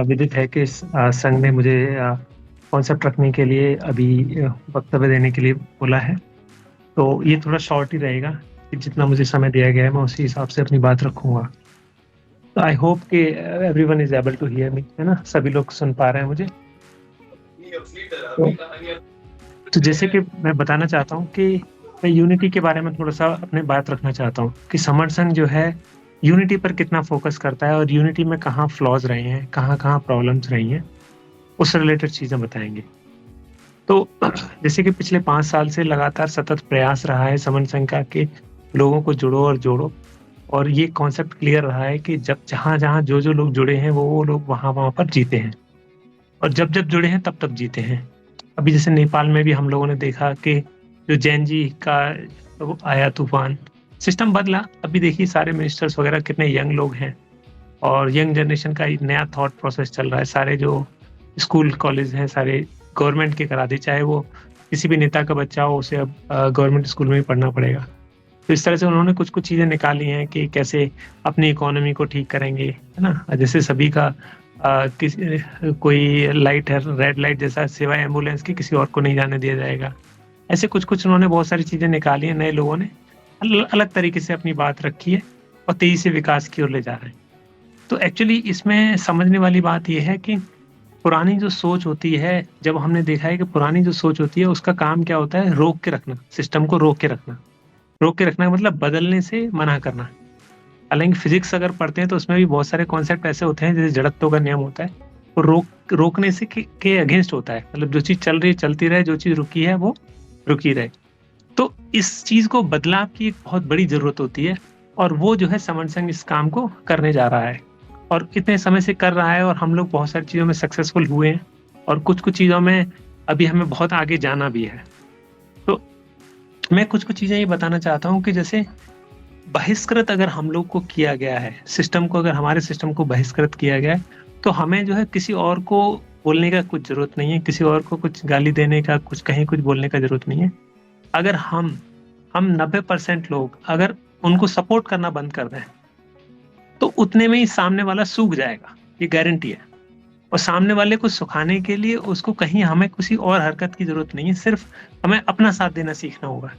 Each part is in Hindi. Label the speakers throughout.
Speaker 1: विदित है कि संघ ने मुझे कॉन्सेप्ट रखने के लिए अभी वक्तव्य देने के लिए बोला है। तो ये थोड़ा शॉर्ट ही रहेगा कि जितना मुझे समय दिया गया है मैं उसी हिसाब से अपनी बात रखूँगा। तो आई होप कि everyone is able to hear me, है ना? सभी लोग सुन पा रहे हैं मुझे? तो तो जैसे कि मैं बताना चाहता हूँ कि मैं यूनिटी के बारे में थोड़ा-सा अपनी बात रखना चाहता हूँ कि समर संघ जो है, यूनिटी पर कितना फ़ोकस करता है और यूनिटी में कहाँ फ्लॉज़ रहे हैं, कहाँ-कहाँ प्रॉब्लम्स रही हैं, उससे रिलेटेड चीज़ें बताएँगे। तो जैसे कि पिछले 5 साल से लगातार सतत प्रयास रहा है समन संघ का कि लोगों को जुड़ो और जोड़ो, और ये कॉन्सेप्ट क्लियर रहा है कि जब जहाँ-जहाँ, जो-जो लोग जुड़े हैं, वो लोग वहाँ-वहाँ पर जीते हैं, और जब-जब जुड़े हैं तब-तब जीते हैं। अभी जैसे नेपाल में भी हम लोगों ने देखा कि जो जैन जी का वो आया तूफ़ान, सिस्टम बदला। अभी देखिए सारे मिनिस्टर्स वगैरह कितने यंग लोग हैं, और यंग जनरेशन का एक नया थॉट प्रोसेस चल रहा है। सारे जो स्कूल, कॉलेज हैं, सारे गवर्नमेंट के करा दी, चाहे वो किसी भी नेता का बच्चा हो, उसे अब गवर्नमेंट स्कूल में ही पढ़ना पड़ेगा। तो इस तरह से उन्होंने कुछ-कुछ चीज़ें निकाली हैं कि कैसे अपनी इकोनॉमी को ठीक करेंगे, है ना? जैसे सभी का कोई लाइट है, रेड लाइट जैसा, सिवाय एम्बुलेंस के किसी और को नहीं जाने दिया जाएगा। ऐसे कुछ-कुछ उन्होंने बहुत सारी चीज़ें निकाली हैं, नए लोगों ने अलग तरीके से अपनी बात रखी है और तेज़ी से विकास की ओर ले जा रहे हैं। तो एक्चुअली इसमें समझने वाली बात ये है कि पुरानी जो सोच होती है, जब हमने देखा है कि पुरानी जो सोच होती है उसका काम क्या होता है, रोक के रखना, सिस्टम को रोक के रखना। रोक के रखना का मतलब बदलने से मना करना। हालाँकि फिज़िक्स अगर पढ़ते हैं तो उसमें भी बहुत सारे कॉन्सेप्ट ऐसे होते हैं, जैसे जड़त्व का नियम होता है, वो रोकने से के अगेंस्ट होता है। मतलब जो चीज़ चल रही है चलती रहे, जो चीज़ रुकी है वो रुकी रहे। तो इस चीज़ को बदलाव की एक बहुत बड़ी ज़रूरत होती है, और वो जो है समन संघ इस काम को करने जा रहा है, और इतने समय से कर रहा है, और हम लोग बहुत सारी चीज़ों में सक्सेसफुल हुए हैं, और कुछ-कुछ चीज़ों में अभी हमें बहुत आगे जाना भी है। तो मैं कुछ-कुछ चीज़ें ये बताना चाहता हूँ कि जैसे बहिष्कृत अगर हम लोग को किया गया है, सिस्टम को, अगर हमारे सिस्टम को बहिष्कृत किया गया है, तो हमें जो है किसी और को बोलने का कुछ ज़रूरत नहीं है, किसी और को कुछ गाली देने का, कुछ कहीं कुछ बोलने का ज़रूरत नहीं है। अगर हम 90% लोग अगर उनको सपोर्ट करना बंद कर दें, तो उतने में ही सामने वाला सूख जाएगा, ये गारंटी है। और सामने वाले को सुखाने के लिए उसको कहीं हमें किसी और हरकत की ज़रूरत नहीं है, सिर्फ़ हमें अपना साथ देना सीखना होगा।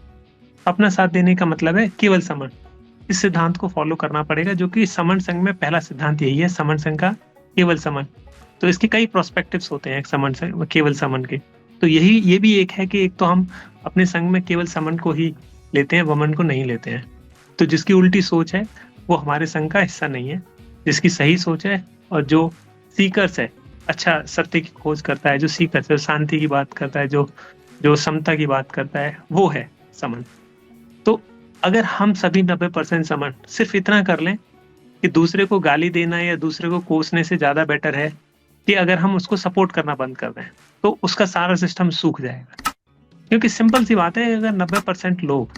Speaker 1: अपना साथ देने का मतलब है केवल समन। इस सिद्धांत को फ़ॉलो करना पड़ेगा, जो कि समन संघ में पहला सिद्धांत यही है, समन संघ का केवल समन। तो इसके कई प्रोस्पेक्टिव्स होते हैं समन से केवल समन के। तो ये भी एक है कि एक तो हम अपने संघ में केवल समन को ही लेते हैं, वमन को नहीं लेते हैं। तो जिसकी उल्टी सोच है, वो हमारे संघ का हिस्सा नहीं है। जिसकी सही सोच है और जो सीकर्स है, अच्छा सत्य की खोज करता है, जो सीकर्स है, शांति की बात करता है, जो जो समता की बात करता है, वो है समन। तो अगर हम सभी 90% समन सिर्फ़ इतना कर लें कि दूसरे को गाली देना या दूसरे को कोसने से ज़्यादा बेटर है कि अगर हम उसको सपोर्ट करना बंद कर दें, तो उसका सारा सिस्टम सूख जाएगा। क्योंकि सिंपल सी बात है, अगर 90% लोग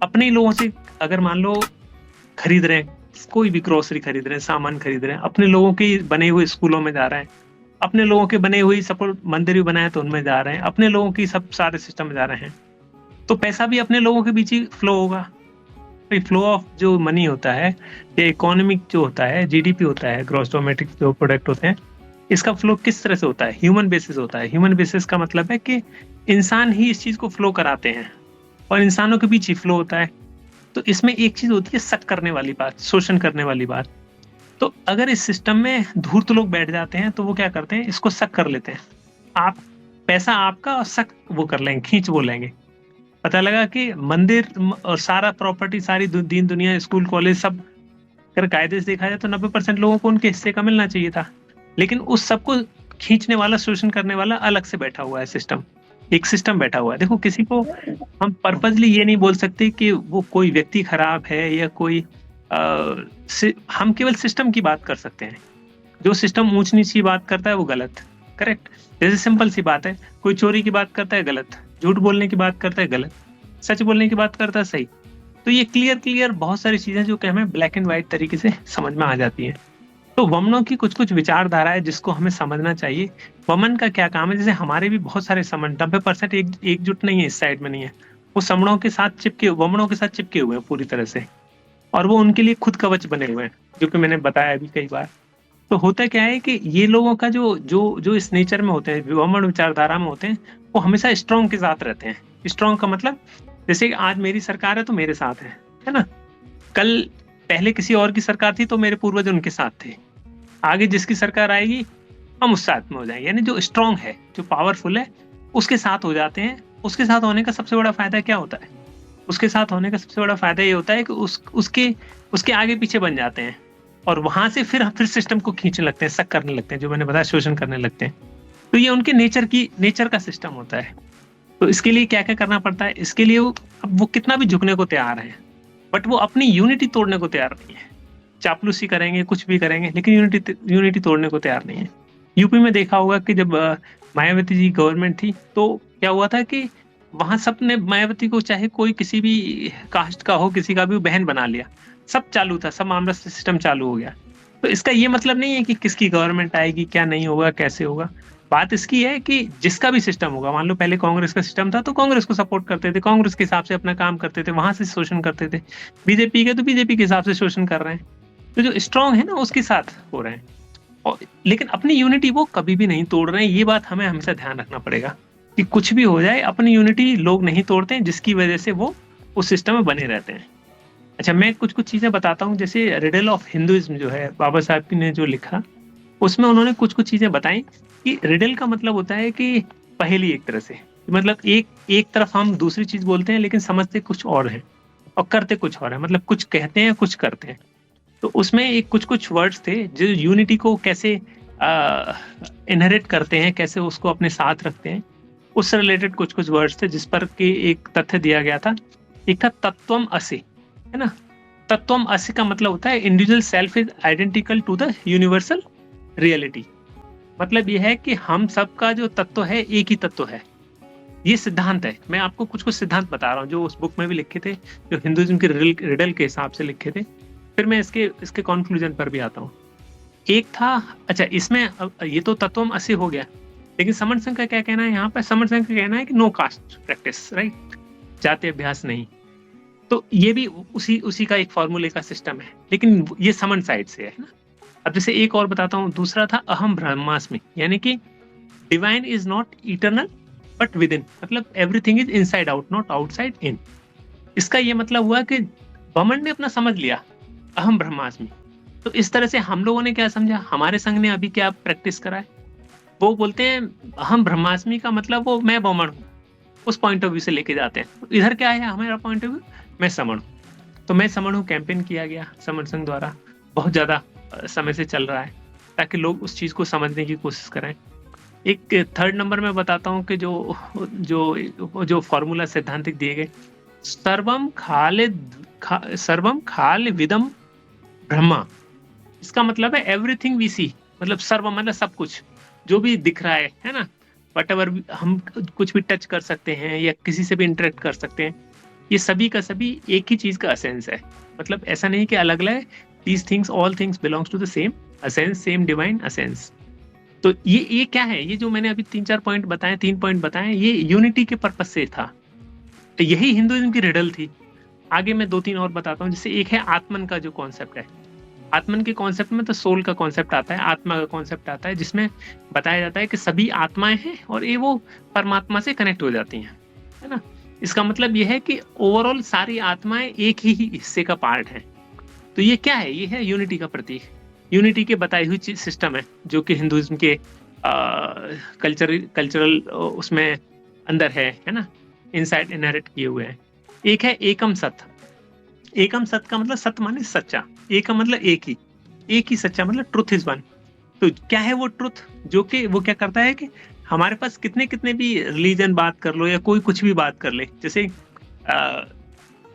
Speaker 1: अपने ही लोगों से, अगर मान लो खरीद रहे हैं, कोई भी ग्रोसरी खरीद रहे हैं, सामान खरीद रहे हैं, अपने लोगों के बने हुए स्कूलों में जा रहे हैं, अपने लोगों के बने हुए सपोज़ मंदिर भी बनाए तो उनमें जा रहे हैं, अपने लोगों की सब सारे सिस्टम में जा रहे हैं, तो पैसा भी अपने लोगों के बीच ही फ्लो होगा। भाई फ्लो ऑफ जो मनी होता है, ये इकोनॉमिक जो होता है, जीडीपी होता है, ग्रॉस डोमेस्टिक जो प्रोडक्ट होते हैं, इसका फ्लो किस तरह से होता है? ह्यूमन बेसिस होता है। ह्यूमन बेसिस का मतलब है कि इंसान ही इस चीज़ को फ्लो कराते हैं, और इंसानों के बीच ही फ्लो होता है। तो इसमें एक चीज़ होती है शक करने वाली बात, शोषण करने वाली बात। तो अगर इस सिस्टम में धूर्त लोग बैठ जाते हैं, तो वो क्या करते हैं, इसको शक कर लेते हैं। आप पैसा आपका और शक वो कर लेंगे, खींच वो लेंगे। पता लगा कि मंदिर और सारा प्रॉपर्टी, सारी दीन दुनिया, स्कूल, कॉलेज सब, अगर कायदे से देखा जाए तो 90% लोगों को उनके हिस्से का मिलना चाहिए था। लेकिन उस सबको खींचने वाला, शोषण करने वाला अलग से बैठा हुआ है सिस्टम। एक सिस्टम बैठा हुआ है। देखो, किसी को हम पर्पज़ली ये नहीं बोल सकते कि वो कोई व्यक्ति खराब है या कोई हम केवल सिस्टम की बात कर सकते हैं। जो सिस्टम ऊँच-नीच की बात करता है वो गलत, करेक्ट? जैसे सिंपल सी बात है, कोई चोरी की बात करता है गलत, झूठ बोलने की बात करता है गलत, सच बोलने की बात करता है सही। तो ये क्लियर बहुत सारी चीज़ें जो कि हमें ब्लैक एंड व्हाइट तरीके से समझ में आ जाती हैं। तो वमनों की कुछ-कुछ विचारधारा है जिसको हमें समझना चाहिए। वमन का क्या काम है, जैसे हमारे भी बहुत सारे समन 90% एकजुट नहीं है, इस साइड में नहीं है। वो समणों के साथ वमनों के साथ चिपके हुए हैं पूरी तरह से, और वो उनके लिए खुद कवच बने हुए हैं, जो कि मैंने बताया भी कई बार। तो होता क्या है कि ये लोगों का जो जो जो इस नेचर में होते हैं, ब्राह्मण विचारधारा में होते हैं, वो हमेशा स्ट्रांग के साथ रहते हैं। स्ट्रांग का मतलब जैसे कि आज मेरी सरकार है तो मेरे साथ है ना? कल पहले किसी और की सरकार थी तो मेरे पूर्वज उनके साथ थे। आगे जिसकी सरकार आएगी हम उस साथ में हो जाएंगे। यानी जो स्ट्रांग है, जो पावरफुल है, उसके साथ हो जाते हैं। उसके साथ होने का सबसे बड़ा फायदा क्या होता है? उसके साथ होने का सबसे बड़ा फायदा ये होता है कि उसके उसके आगे पीछे बन जाते हैं और वहां से फिर सिस्टम को खींचने लगते हैं, शक करने लगते हैं, जो मैंने बताया, शोषण करने लगते हैं। तो ये उनके नेचर का सिस्टम होता है। तो इसके लिए क्या क्या करना पड़ता है? इसके लिए अब वो कितना भी झुकने को तैयार है, बट वो अपनी यूनिटी तोड़ने को तैयार नहीं है। चापलूसी करेंगे, कुछ भी करेंगे, लेकिन यूनिटी तोड़ने को तैयार नहीं है। यूपी में देखा होगा कि जब मायावती जी गवर्नमेंट थी तो क्या हुआ था कि वहां सबने मायावती को, चाहे कोई किसी भी कास्ट का हो, किसी का भी बहन बना लिया। सब चालू था, सब मामला सिस्टम चालू हो गया। तो इसका ये मतलब नहीं है कि किसकी गवर्नमेंट आएगी, क्या नहीं होगा, कैसे होगा। बात इसकी है कि जिसका भी सिस्टम होगा, मान लो पहले कांग्रेस का सिस्टम था तो कांग्रेस को सपोर्ट करते थे, कांग्रेस के हिसाब से अपना काम करते थे, वहां से शोषण करते थे। बीजेपी के तो बीजेपी के हिसाब से शोषण कर रहे हैं। तो जो स्ट्रांग है ना, उसके साथ हो रहे हैं। और लेकिन अपनी यूनिटी वो कभी भी नहीं तोड़ रहे हैं। ये बात हमें हमेशा ध्यान रखना पड़ेगा कि कुछ भी हो जाए, अपनी यूनिटी लोग नहीं तोड़ते हैं, जिसकी वजह से वो उस सिस्टम में बने रहते हैं। अच्छा, मैं कुछ कुछ चीजें बताता हूँ। जैसे रिडल ऑफ हिंदुइज्म जो है, बाबा साहब ने जो लिखा, उसमें उन्होंने कुछ कुछ चीजें बताई कि रिडल का मतलब होता है कि पहेली, एक तरह से। मतलब एक एक तरफ हम दूसरी चीज बोलते हैं लेकिन समझते कुछ और है और करते कुछ और है। मतलब कुछ कहते हैं, कुछ करते हैं। तो उसमें एक कुछ कुछ वर्ड्स थे जो यूनिटी को कैसे इनहेरिट करते हैं, कैसे उसको अपने साथ रखते हैं, उससे रिलेटेड कुछ कुछ वर्ड्स थे, जिस पर कि एक तथ्य दिया गया था। एक था तत्वम असि, है ना? तत्वम असि का मतलब होता है individual self is identical to the universal reality. मतलब यह है कि हम सबका जो तत्व है एक ही तत्व है। ये सिद्धांत है। मैं आपको कुछ कुछ सिद्धांत बता रहा हूँ जो उस बुक में भी लिखे थे, जो हिंदुइज्म के रिडल के हिसाब से लिखे थे। फिर मैं इसके कंक्लूजन पर भी आता हूँ। एक था, अच्छा इसमें ये तो तत्वम असि हो गया, लेकिन समण संघ का क्या कहना है यहाँ पर? समण संघ का कहना है कि नो कास्ट प्रैक्टिस, राइट? जाति अभ्यास नहीं। तो ये भी उसी उसी का एक फॉर्मूले का सिस्टम है, लेकिन ये समन साइड से है ना। अब जैसे एक और बताता हूँ, दूसरा था अहम ब्रह्मास्मि, यानी कि divine is not eternal but within. मतलब everything is inside out, not outside in. इसका ये मतलब हुआ कि बमन ने अपना समझ लिया अहम ब्रह्मास्मि। तो इस तरह से हम लोगों ने क्या समझा, हमारे संघ ने अभी क्या प्रैक्टिस करा है, वो बोलते हैं अहम ब्रह्मास्मि का मतलब वो मैं बमन हूँ, उस पॉइंट ऑफ व्यू से लेके जाते हैं। तो इधर क्या है हमारा पॉइंट ऑफ व्यू, मैं समण हूँ। तो मैं समण हूँ कैंपेन किया गया समण संघ द्वारा, बहुत ज्यादा समय से चल रहा है, ताकि लोग उस चीज को समझने की कोशिश करें। एक थर्ड नंबर में बताता हूँ कि जो जो जो फॉर्मूला सैद्धांतिक दिए गए, सर्वम खाल विदम ब्रह्मा। इसका मतलब है एवरीथिंग वी सी। मतलब सर्व मतलब सब कुछ जो भी दिख रहा है ना, वट एवर हम कुछ भी टच कर सकते हैं या किसी से भी इंटरेक्ट कर सकते हैं, ये सभी का सभी एक ही चीज का असेंस है। मतलब ऐसा नहीं कि अलग अलग, these things all things belongs to the same essence, same divine essence. तो ये क्या है, ये जो मैंने अभी 3 बताए, ये यूनिटी के पर्पज से था। तो यही हिंदुइज्म की रिडल थी। आगे मैं 2-3 और बताता हूँ। जैसे एक है आत्मन का जो कॉन्सेप्ट है। आत्मन के कॉन्सेप्ट में तो सोल का कॉन्सेप्ट आता है, आत्मा का कॉन्सेप्ट आता है, जिसमें बताया जाता है कि सभी आत्माएं हैं और ये वो परमात्मा से कनेक्ट हो जाती हैं, है ना। इसका मतलब ये है कि ओवरऑल सारी आत्माएं एक ही हिस्से का पार्ट है। तो ये क्या है, ये है यूनिटी का प्रतीक, यूनिटी के बताई हुई सिस्टम है, जो कि हिंदुइज्म के कल्चरल उसमें अंदर है ना, इनसाइड इनहेरिट किए हुए हैं। एक है एकम सत्य। एकम सत्य का मतलब सत्य माने सच्चा, एकम मतलब एक ही सच्चा, मतलब ट्रुथ इज वन। तो क्या है वो ट्रुथ, जो कि वो क्या करता है कि हमारे पास कितने कितने भी रिलीजन बात कर लो या कोई कुछ भी बात कर ले, जैसे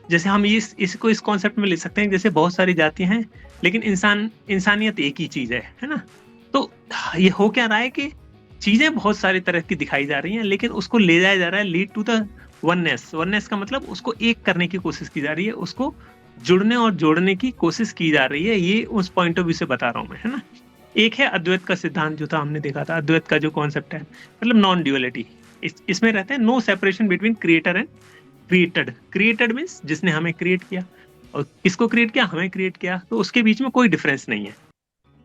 Speaker 1: जैसे हम इसको इस कॉन्सेप्ट में ले सकते हैं, जैसे बहुत सारी जातियां हैं लेकिन इंसानियत एक ही चीज है ना। तो ये हो क्या रहा है कि चीजें बहुत सारी तरह की दिखाई जा रही हैं, लेकिन उसको ले जाया जा रहा है लीड टू द वननेस का मतलब उसको एक करने की कोशिश की जा रही है, उसको जुड़ने और जोड़ने की कोशिश की जा रही है। ये उस पॉइंट ऑफ व्यू से बता रहा हूं मैं, है ना। एक है अद्वैत का सिद्धांत, जो था हमने देखा था। अद्वैत का जो कॉन्सेप्ट है मतलब नॉन ड्यूअलिटी। इसमें रहते हैं no separation between creator and created. Created means जिसने हमें क्रिएट किया, और किसको क्रिएट किया, हमें क्रिएट किया, तो उसके बीच में कोई डिफरेंस नहीं है।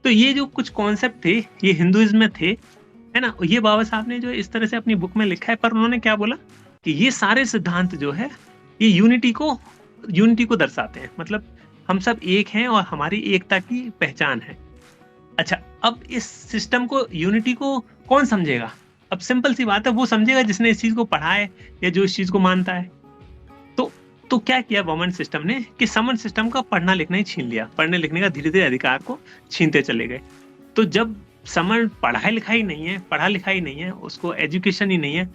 Speaker 1: तो ये जो कुछ कॉन्सेप्ट थे ये हिंदुइज्म में थे, है ना? ये बाबा साहब ने जो इस तरह से अपनी बुक में लिखा है, पर उन्होंने क्या बोला कि ये सारे सिद्धांत जो है ये यूनिटी को दर्शाते हैं, मतलब हम सब एक हैं और हमारी एकता की पहचान है। अच्छा, अब इस सिस्टम को, यूनिटी को कौन समझेगा? अब सिंपल सी बात है, वो समझेगा जिसने इस चीज को पढ़ा है या जो इस चीज को मानता है। तो तो क्या किया वमन सिस्टम ने कि समन सिस्टम का पढ़ना लिखना ही छीन लिया, पढ़ने लिखने का धीरे धीरे अधिकार को छीनते चले गए। तो जब समन पढ़ा लिखा ही नहीं है, उसको एजुकेशन ही नहीं है,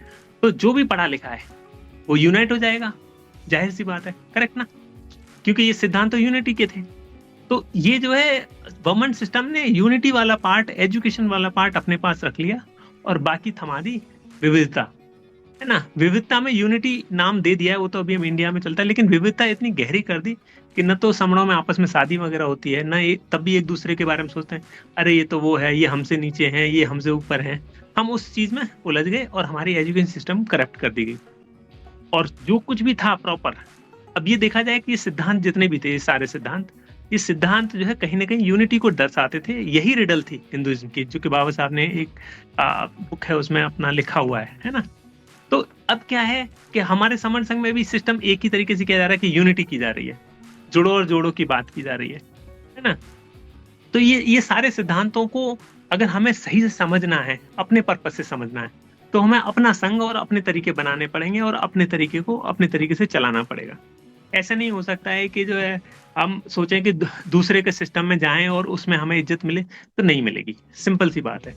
Speaker 1: तो जो भी पढ़ा लिखा है वो यूनाइट हो जाएगा, जाहिर सी बात है, करेक्ट ना? क्योंकि ये सिद्धांत तो यूनिटी के थे। तो ये जो है गवर्नमेंट सिस्टम ने यूनिटी वाला पार्ट, एजुकेशन वाला पार्ट अपने पास रख लिया और बाकी थमा दी विविधता, है ना? विविधता में यूनिटी नाम दे दिया है, वो तो अभी हम इंडिया में चलता है, लेकिन विविधता इतनी गहरी कर दी कि न तो समणों में आपस में शादी वगैरह होती है, न ये तब भी एक दूसरे के बारे में सोचते हैं, अरे ये तो वो है, ये हमसे नीचे हैं, ये हमसे ऊपर हैं। हम उस चीज में उलझ गए और हमारी एजुकेशन सिस्टम करप्ट कर दी गई। और जो कुछ भी था प्रॉपर, अब ये देखा जाए कि ये सिद्धांत जितने भी थे, ये सारे सिद्धांत, ये सिद्धांत जो है कहीं ना कहीं यूनिटी को दर्शाते थे। यही रिडल थी हिंदुइज्म की, जो कि बाबा साहब ने एक बुक है उसमें अपना लिखा हुआ है ना? तो अब क्या है कि हमारे समण संघ में भी सिस्टम एक ही तरीके से किया जा रहा है कि यूनिटी की जा रही है, जुड़ो और जोड़ो की बात की जा रही है ना? तो ये सारे सिद्धांतों को अगर हमें सही से समझना है, अपने पर्पज से समझना है, तो हमें अपना संघ और अपने तरीके बनाने पड़ेंगे और अपने तरीके को अपने तरीके से चलाना पड़ेगा। ऐसा नहीं हो सकता है कि जो है हम सोचें कि दूसरे के सिस्टम में जाएं और उसमें हमें इज्जत मिले, तो नहीं मिलेगी, सिंपल सी बात है।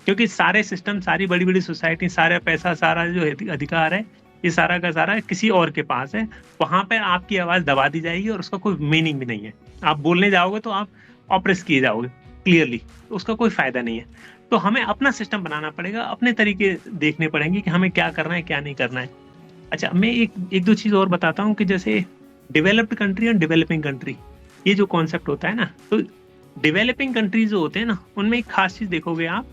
Speaker 1: क्योंकि सारे सिस्टम, सारी बड़ी बड़ी सोसाइटी, सारा पैसा, सारा जो अधिकार है, ये सारा का सारा किसी और के पास है। वहां पे आपकी आवाज दबा दी जाएगी और उसका कोई मीनिंग भी नहीं है। आप बोलने जाओगे तो आप ऑप्रेस किए जाओगे क्लियरली, तो उसका कोई फायदा नहीं है। तो हमें अपना सिस्टम बनाना पड़ेगा, अपने तरीके देखने पड़ेंगे कि हमें क्या करना है, क्या नहीं करना है। अच्छा, मैं एक दो चीज और बताता हूँ कि जैसे डेवलप्ड कंट्री और डेवलपिंग कंट्री, ये जो कॉन्सेप्ट होता है ना, तो डेवलपिंग कंट्रीज जो होते हैं ना, उनमें एक खास चीज देखोगे आप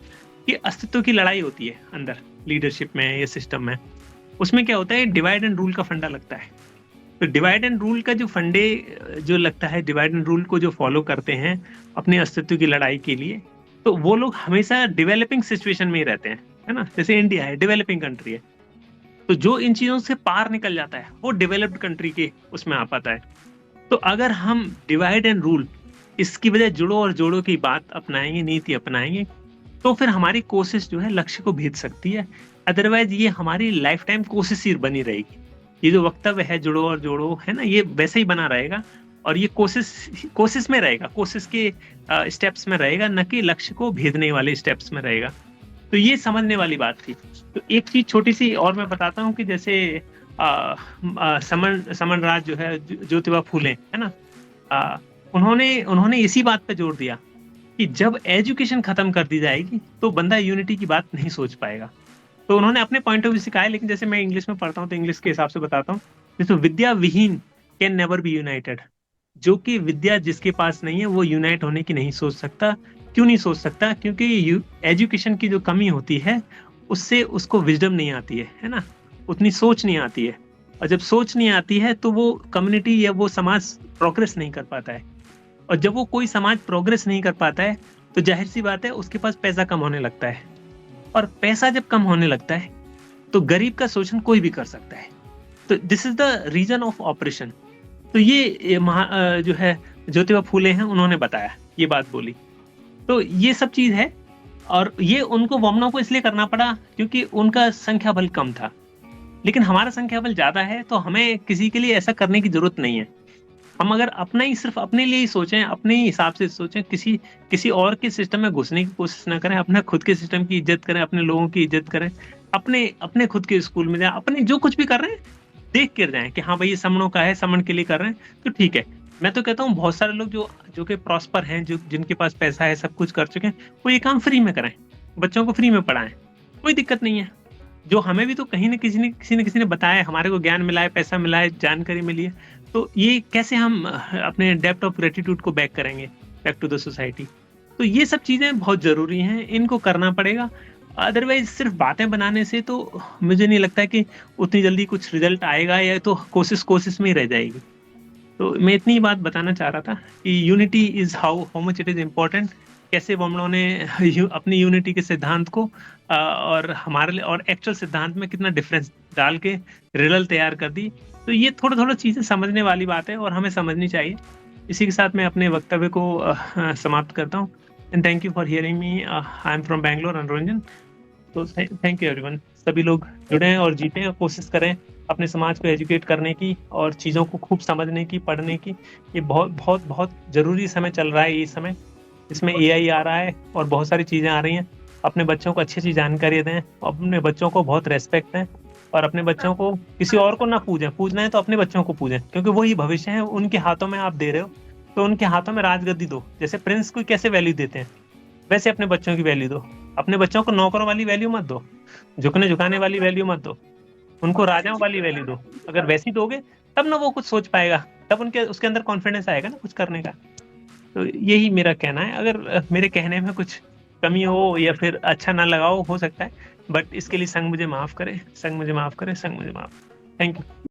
Speaker 1: कि अस्तित्व की लड़ाई होती है अंदर, लीडरशिप में या सिस्टम में। उसमें क्या होता है, डिवाइड एंड रूल का फंडा लगता है। तो डिवाइड एंड रूल का जो फंडे जो लगता है, डिवाइड एंड रूल को जो फॉलो करते हैं अपने अस्तित्व की लड़ाई के लिए, तो वो लोग हमेशा डेवलपिंग सिचुएशन में ही रहते हैं, है ना? जैसे इंडिया है, डेवलपिंग कंट्री है, तो जो इन चीजों से पार निकल जाता है वो डेवलप्ड कंट्री के उसमें आ पाता है। तो अगर हम डिवाइड एंड रूल, इसकी बजाय जुड़ो और जोड़ो की बात अपनाएंगे, नीति अपनाएंगे, तो फिर हमारी कोशिश जो है लक्ष्य को भेज सकती है। अदरवाइज ये हमारी लाइफ टाइम कोशिश ही बनी रहेगी। ये जो वक्तव्य है जुड़ो और जोड़ो, है ना, ये वैसे ही बना रहेगा और ये कोशिश में रहेगा, कोशिश के स्टेप्स में रहेगा, न कि लक्ष्य को भेदने वाले स्टेप्स में रहेगा। तो ये समझने वाली बात थी। तो एक चीज छोटी सी और मैं बताता हूँ कि जैसे समन राज जो है, ज्योतिबा फूले, है ना, उन्होंने इसी बात पे जोर दिया कि जब एजुकेशन खत्म कर दी जाएगी तो बंदा यूनिटी की बात नहीं सोच पाएगा। तो उन्होंने अपने पॉइंट ऑफ व्यू से कहा है, लेकिन जैसे मैं इंग्लिश में पढ़ता हूँ तो इंग्लिश के हिसाब से बताता हूँ। जैसे विद्या विहीन कैन नेवर बी यूनाइटेड, जो कि विद्या जिसके पास नहीं है वो यूनाइट होने की नहीं सोच सकता। क्यों नहीं सोच सकता? क्योंकि एजुकेशन की जो कमी होती है उससे उसको विजडम नहीं आती है ना, उतनी सोच नहीं आती है। और जब सोच नहीं आती है तो वो कम्युनिटी या वो समाज प्रोग्रेस नहीं कर पाता है। और जब वो कोई समाज प्रोग्रेस नहीं कर पाता है तो जाहिर सी बात है उसके पास पैसा कम होने लगता है, और पैसा जब कम होने लगता है तो गरीब का शोषण कोई भी कर सकता है। तो this is the reason of operation. तो ये जो है ज्योतिबा फूले हैं, उन्होंने बताया, ये बात बोली। तो ये सब चीज है, और ये उनको वमनों को इसलिए करना पड़ा क्योंकि उनका संख्या बल कम था। लेकिन हमारा संख्या बल ज्यादा है, तो हमें किसी के लिए ऐसा करने की जरूरत नहीं है। हम अगर अपना ही, सिर्फ अपने लिए ही सोचें, अपने ही हिसाब से सोचें, किसी और के सिस्टम में घुसने की कोशिश ना करें, अपना खुद के सिस्टम की इज्जत करें, अपने लोगों की इज्जत करें, अपने खुद के स्कूल में जाएं, अपने जो कुछ भी कर रहे हैं देख कर जाएं कि हाँ भाई ये समणों का है, समण के लिए कर रहे हैं, तो ठीक है। मैं तो कहता हूँ बहुत सारे लोग जो कि प्रॉस्पर हैं, जो जिनके पास पैसा है, सब कुछ कर चुके हैं, वो ये काम फ्री में कराएं, बच्चों को फ्री में पढ़ाएं, कोई दिक्कत नहीं है। जो हमें भी तो कहीं ना किसी ने बताया, हमारे को ज्ञान मिला है, पैसा मिला है, जानकारी मिली है, तो ये कैसे हम अपने डेप्थ ऑफ ग्रेटिट्यूड को बैक करेंगे, बैक टू द सोसाइटी। तो ये सब चीजें बहुत जरूरी हैं, इनको करना पड़ेगा। अदरवाइज सिर्फ बातें बनाने से तो मुझे नहीं लगता कि उतनी जल्दी कुछ रिजल्ट आएगा, या तो कोशिश में ही रह जाएगी। तो मैं इतनी बात बताना चाह रहा था कि unity is how much it is important कैसे वो हम लोगों ने अपनी यूनिटी के सिद्धांत को और हमारे लिए और एक्चुअल सिद्धांत में कितना डिफरेंस डाल के रिडल तैयार कर दी। तो ये थोड़ा-थोड़ा चीज़ें समझने वाली बात है और हमें समझनी चाहिए। इसी के साथ मैं अपने वक्तव्य को समाप्त करता हूँ। And thank you for hearing me. I am from Bangalore, मनोरंजन। तो थैंक यू एवरीवन। सभी लोग जुड़ें और जीतें और कोशिश करें अपने समाज को एजुकेट करने की और चीज़ों को खूब समझने की, पढ़ने की। ये बहुत बहुत बहुत ज़रूरी समय चल रहा है ये समय। इसमें एआई आ रहा है और बहुत सारी चीज़ें आ रही हैं। अपने बच्चों को अच्छी-अच्छी जानकारी दें, अपने बच्चों को बहुत रिस्पेक्ट दें और अपने बच्चों को किसी और को ना पूजें। पूजना है तो अपने बच्चों को पूजें, क्योंकि वही भविष्य है, उनके हाथों में आप दे रहे हो, तो उनके हाथों में राजगद्दी दो। जैसे प्रिंस को कैसे वैल्यू देते हैं, वैसे अपने बच्चों की वैल्यू दो। अपने बच्चों को नौकरों वाली वैल्यू मत दो, झुकने-झुकाने वाली वैल्यू मत दो, उनको राजाओं वाली वैल्यू दो। अगर वैसी दोगे, तब ना वो कुछ सोच पाएगा, तब उनके उसके अंदर कॉन्फिडेंस आएगा ना कुछ करने का। तो यही मेरा कहना है। अगर मेरे कहने में कुछ कमी हो या फिर अच्छा ना लगा हो सकता है, बट इसके लिए संग मुझे माफ़ करे, संग मुझे माफ़ करे, संग मुझे माफ़। Thank you.